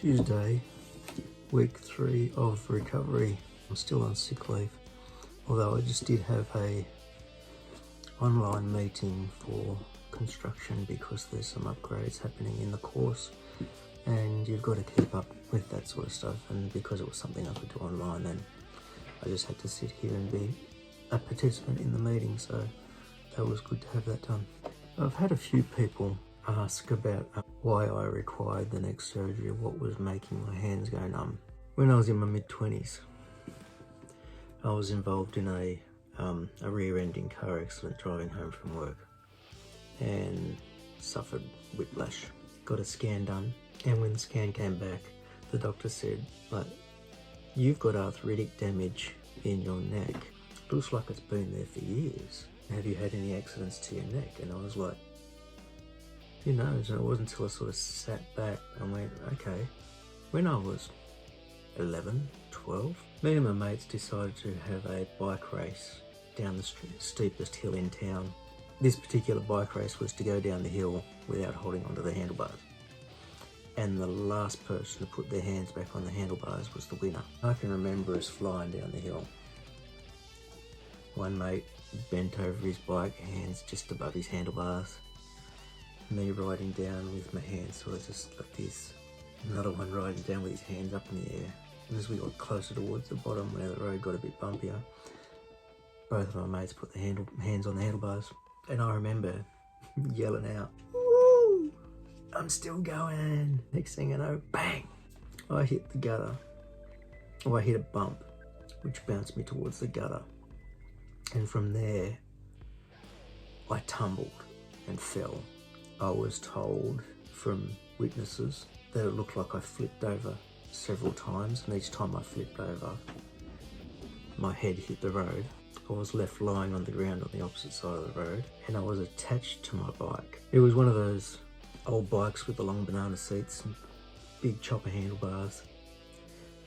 Tuesday, week 3 of recovery. I'm still on sick leave, although I just did have a online meeting for construction because there's some upgrades happening in the course and you've got to keep up with that sort of stuff, and because it was something I could do online, then I just had to sit here and be a participant in the meeting, so that was good to have that done. I've had a few people ask about why I required the neck surgery, what was making my hands go numb. When I was in my mid-20s, I was involved in a rear-ending car accident driving home from work and suffered whiplash. Got a scan done, and when the scan came back, the doctor said, like, you've got arthritic damage in your neck. Looks like it's been there for years. Have you had any accidents to your neck? And I was like, who knows? And it wasn't until I sort of sat back and went, okay, when I was 11, 12, me and my mates decided to have a bike race down the steepest hill in town. This particular bike race was to go down the hill without holding onto the handlebars. And the last person to put their hands back on the handlebars was the winner. I can remember us flying down the hill. One mate bent over his bike, hands just above his handlebars. Me riding down with my hands sort of just like this. Another one riding down with his hands up in the air. And as we got closer towards the bottom where the road got a bit bumpier, both of my mates put their hands on the handlebars. And I remember yelling out, "Woo! I'm still going." Next thing I know, bang! I hit the gutter. Or I hit a bump, which bounced me towards the gutter. And from there, I tumbled and fell. I was told from witnesses that it looked like I flipped over several times, and each time I flipped over, my head hit the road. I was left lying on the ground on the opposite side of the road, and I was attached to my bike. It was one of those old bikes with the long banana seats and big chopper handlebars,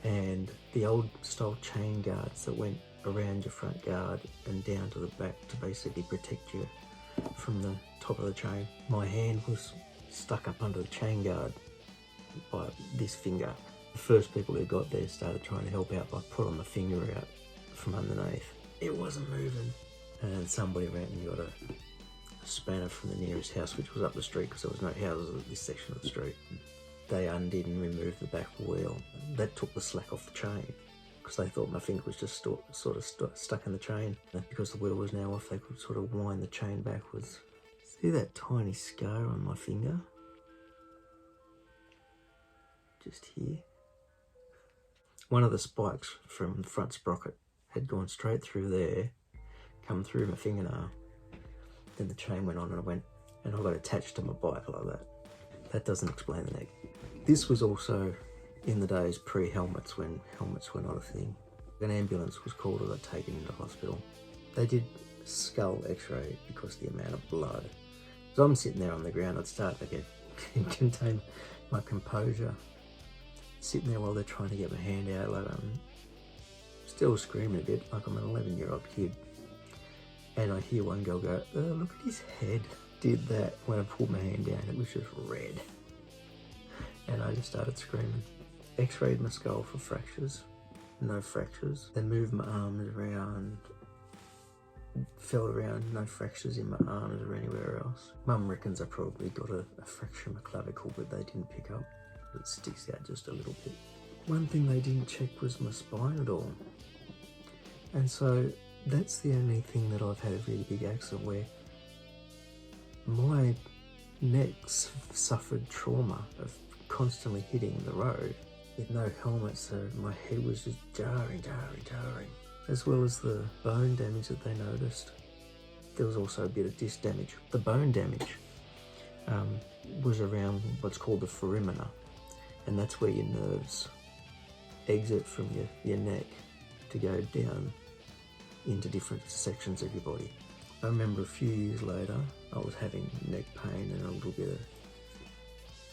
and the old style chain guards that went around your front guard and down to the back to basically protect you from the top of the chain. My hand was stuck up under the chain guard by this finger. The first people who got there started trying to help out by pulling the finger out from underneath. It wasn't moving. And then somebody ran and got a spanner from the nearest house, which was up the street because there was no houses at this section of the street. They undid and removed the back wheel. That took the slack off the chain, because they thought my finger was just sort of stuck in the chain. And because the wheel was now off, they could sort of wind the chain backwards. See that tiny scar on my finger? Just here. One of the spikes from the front sprocket had gone straight through there, come through my fingernail. Then the chain went on and I got attached to my bike like that. That doesn't explain the neck. This was also in the days pre-helmets, when helmets were not a thing. An ambulance was called and got taken into hospital. They did skull x-ray because of the amount of blood. So I'm sitting there on the ground, I'd start to contain my composure. Sitting there while they're trying to get my hand out, like I'm still screaming a bit, like I'm an 11-year-old kid. And I hear one girl go, "Oh, look at his head." Did that. When I pulled my hand down, it was just red. And I just started screaming. X-rayed my skull for fractures, no fractures. Then moved my arms around, felt around, no fractures in my arms or anywhere else. Mum reckons I probably got a fracture in my clavicle, but they didn't pick up. It sticks out just a little bit. One thing they didn't check was my spine at all. And so that's the only thing that I've had a really big accident where my neck's suffered trauma of constantly hitting the road with no helmet, so my head was just jarring, as well as the bone damage that they noticed. There was also a bit of disc damage. The bone damage was around what's called the foramina, and that's where your nerves exit from your neck to go down into different sections of your body. I remember a few years later, I was having neck pain and a little bit of,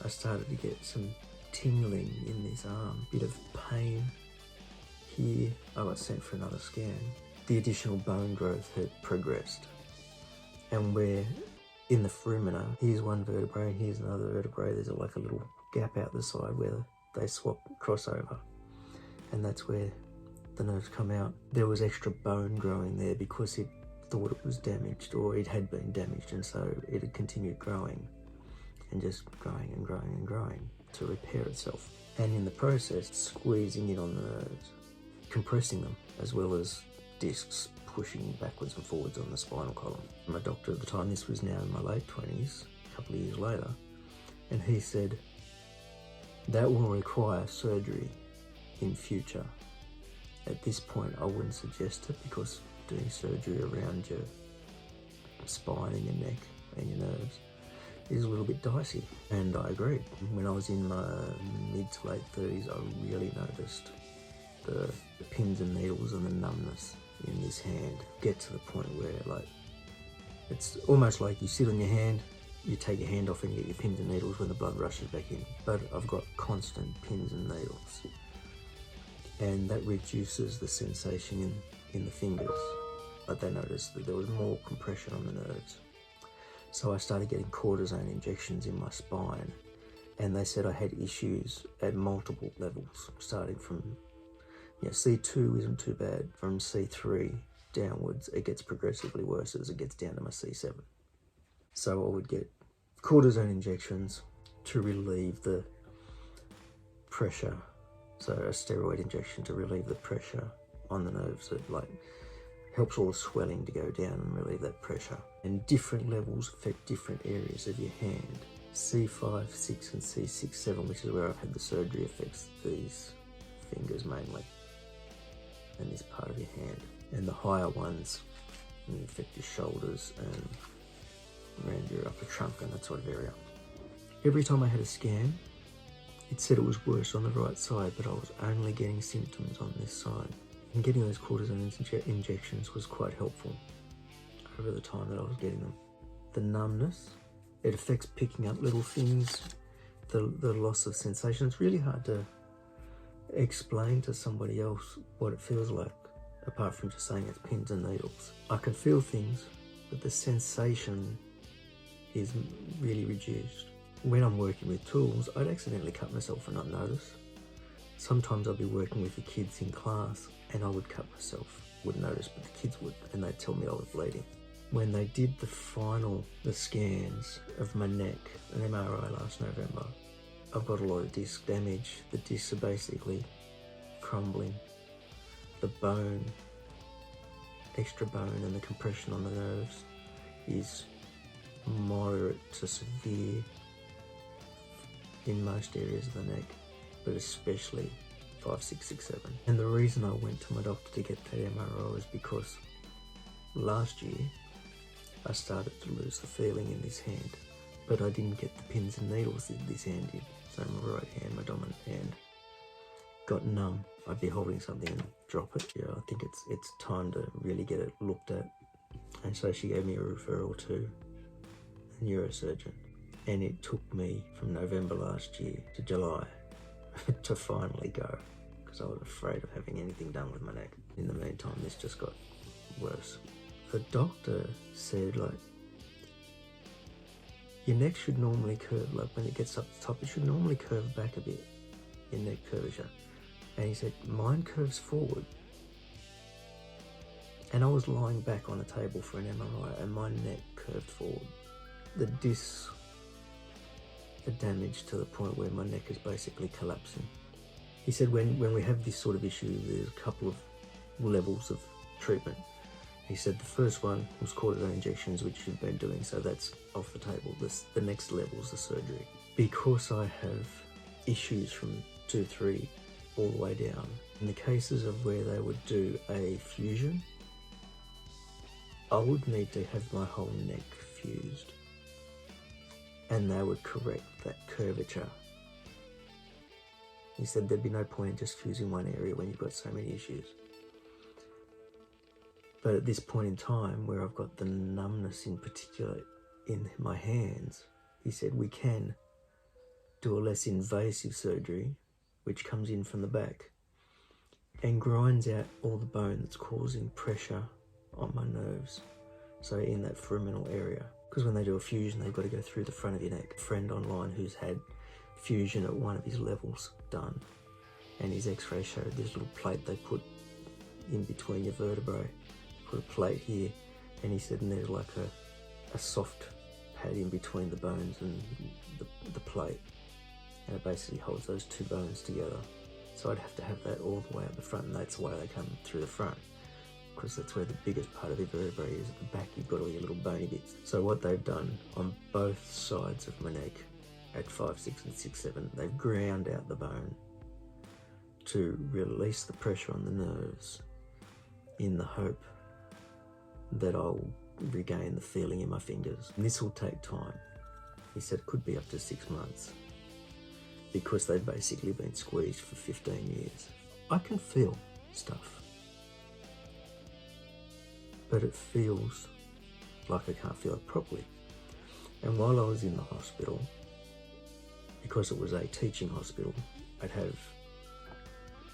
I started to get some tingling in this arm, bit of pain here. I got sent for another scan. The additional bone growth had progressed, and where in the foramina, here's one vertebrae and here's another vertebrae, there's like a little gap out the side where they swap crossover, and that's where the nerves come out. There was extra bone growing there because it thought it was damaged, or it had been damaged, and so it had continued growing and just growing and growing and growing to repair itself, and in the process squeezing in on the nerves, compressing them, as well as discs pushing backwards and forwards on the spinal column. My doctor at the time, this was now in my late 20s, a couple of years later, and he said, that will require surgery in future. At this point, I wouldn't suggest it, because doing surgery around your spine and your neck and your nerves is a little bit dicey. And I agreed. When I was in my mid to late 30s, I really noticed the pins and needles and the numbness in this hand get to the point where, like, it's almost like you sit on your hand, you take your hand off and you get your pins and needles when the blood rushes back in. But I've got constant pins and needles, and that reduces the sensation in the fingers. But they noticed that there was more compression on the nerves. So I started getting cortisone injections in my spine, and they said I had issues at multiple levels, starting from, C2 isn't too bad. From C3 downwards, it gets progressively worse as it gets down to my C7. So I would get cortisone injections to relieve the pressure. So a steroid injection to relieve the pressure on the nerves. It helps all the swelling to go down and relieve that pressure. And different levels affect different areas of your hand. C5, 6 and C6, 7, which is where I've had the surgery, affects these fingers mainly, and this part of your hand. And the higher ones affect your shoulders and around your upper trunk and that sort of area. Every time I had a scan, it said it was worse on the right side, but I was only getting symptoms on this side. And getting those cortisone injections was quite helpful over the time that I was getting them. The numbness, it affects picking up little things, the loss of sensation. It's really hard to explain to somebody else what it feels like, apart from just saying it's pins and needles. I can feel things, but the sensation is really reduced. When I'm working with tools, I'd accidentally cut myself and not notice. Sometimes I'd be working with the kids in class and I would cut myself. Wouldn't notice, but the kids would, and they'd tell me I was bleeding. When they did the scans of my neck, an MRI last November, I've got a lot of disc damage. The discs are basically crumbling. The bone, extra bone, and the compression on the nerves is moderate to severe in most areas of the neck, but especially 5, 6, 6, 7. And the reason I went to my doctor to get that MRI was because last year I started to lose the feeling in this hand, but I didn't get the pins and needles that this hand did. So my right hand, my dominant hand, got numb. I'd be holding something and drop it. Yeah, I think it's time to really get it looked at. And so she gave me a referral to a neurosurgeon. And it took me from November last year to July to finally go, because I was afraid of having anything done with my neck. In the meantime, this just got worse. The doctor said, your neck should normally curve, when it gets up the top, it should normally curve back a bit, your neck curvature. And he said, mine curves forward. And I was lying back on a table for an MRI and my neck curved forward. The discs are damaged to the point where my neck is basically collapsing. He said when we have this sort of issue, there's a couple of levels of treatment. He said the first one was cortisone injections, which you've been doing, so that's off the table. The next level is the surgery. Because I have issues from 2, 3 all the way down, in the cases of where they would do a fusion, I would need to have my whole neck fused, and they would correct that curvature. He said there'd be no point in just fusing one area when you've got so many issues. But at this point in time, where I've got the numbness in particular in my hands, he said we can do a less invasive surgery, which comes in from the back and grinds out all the bone that's causing pressure on my nerves. So in that foraminal area, because when they do a fusion, they've got to go through the front of your neck. A friend online who's had fusion at one of his levels done, and his x-ray showed this little plate they put in between your vertebrae. Put a plate here, and he said, and there's like a soft pad in between the bones and the plate, and it basically holds those two bones together. So I'd have to have that all the way up the front, and that's why they come through the front, because that's where the biggest part of the vertebrae is. At the back you've got all your little bony bits. So what they've done on both sides of my neck at 5, 6 and 6, 7, they've ground out the bone to release the pressure on the nerves in the hope that I'll regain the feeling in my fingers. And this will take time. He said it could be up to 6 months, because they've basically been squeezed for 15 years. I can feel stuff, but it feels like I can't feel it properly. And while I was in the hospital, because it was a teaching hospital, I'd have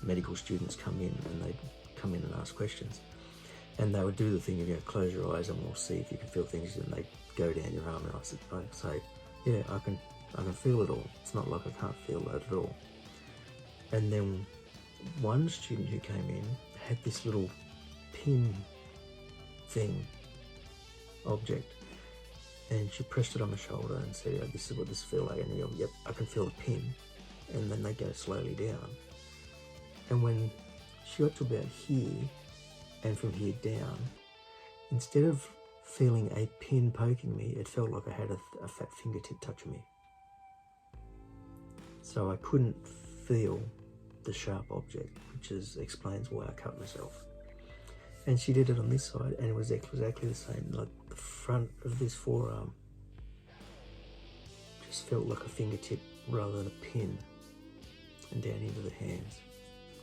medical students come in, and they'd come in and ask questions. And they would do the thing of, close your eyes and we'll see if you can feel things, and they'd go down your arm, and I'd say, yeah, I can feel it all. It's not like I can't feel that at all. And then one student who came in had this little pin thing, object, and she pressed it on my shoulder and said, this is what this feels like. And you go, yep, I can feel the pin. And then they go slowly down. And when she got to about here, and from here down, instead of feeling a pin poking me, it felt like I had a fat fingertip touching me. So I couldn't feel the sharp object, which explains why I cut myself. And she did it on this side, and it was exactly the same. Like the front of this forearm just felt like a fingertip rather than a pin, and down into the hands.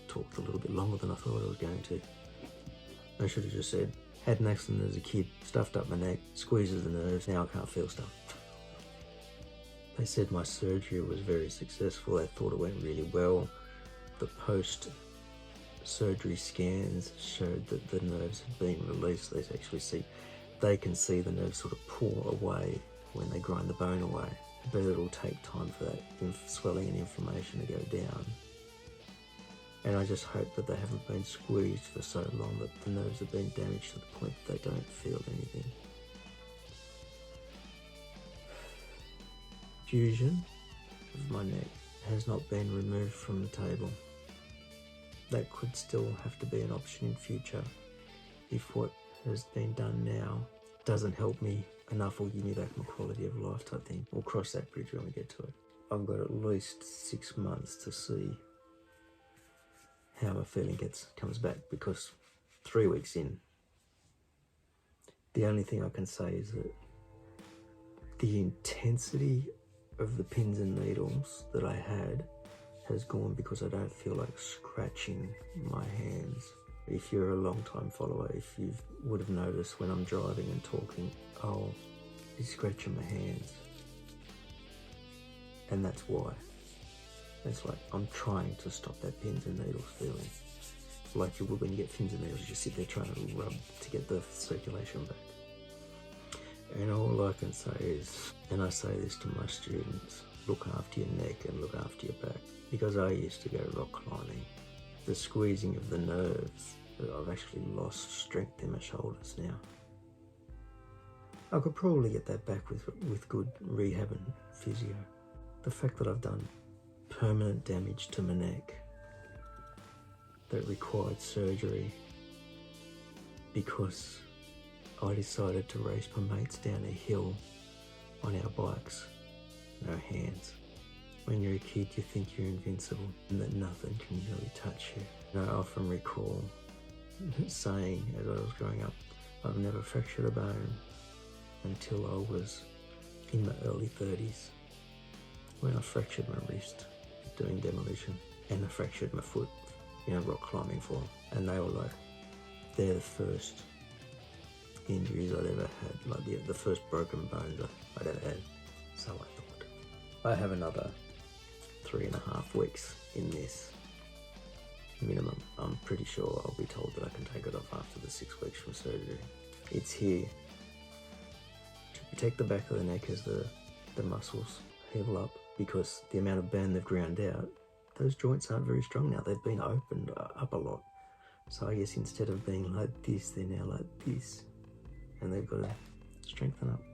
Talked a little bit longer than I thought I was going to. I should have just said, had an accident as a kid, stuffed up my neck, squeezes the nerves, now I can't feel stuff. They said my surgery was very successful. They thought it went really well. The post-surgery scans showed that the nerves had been released. They can see the nerves sort of pull away when they grind the bone away. But it'll take time for that swelling and inflammation to go down. And I just hope that they haven't been squeezed for so long that the nerves have been damaged to the point that they don't feel anything. Fusion of my neck has not been removed from the table. That could still have to be an option in future if what has been done now doesn't help me enough or give me back my quality of life type thing. We'll cross that bridge when we get to it. I've got at least 6 months to see how my feeling comes back, because 3 weeks in, the only thing I can say is that the intensity of the pins and needles that I had has gone, because I don't feel like scratching my hands. If you're a long time follower, if you would have noticed when I'm driving and talking, I'll be scratching my hands. And that's why. It's like I'm trying to stop that pins and needles feeling. Like you would when you get pins and needles, you sit there trying to rub to get the circulation back. And all I can say is, and I say this to my students, look after your neck and look after your back. Because I used to go rock climbing. The squeezing of the nerves, I've actually lost strength in my shoulders now. I could probably get that back with good rehab and physio. The fact that I've done permanent damage to my neck that required surgery because I decided to race my mates down a hill on our bikes, no hands. When you're a kid, you think you're invincible and that nothing can really touch you. And I often recall saying as I was growing up, I've never fractured a bone until I was in my early 30s, when I fractured my wrist doing demolition, and I fractured my foot, rock climbing for them. And they were like, they're the first injuries I'd ever had, like the first broken bones I'd ever had. So I thought, I have another 3.5 weeks in this minimum. I'm pretty sure I'll be told that I can take it off after the 6 weeks from surgery. It's here to protect the back of the neck as the muscles heal up, because the amount of bone they've ground out, those joints aren't very strong now. They've been opened up a lot. So I guess instead of being like this, they're now like this. And they've got to strengthen up.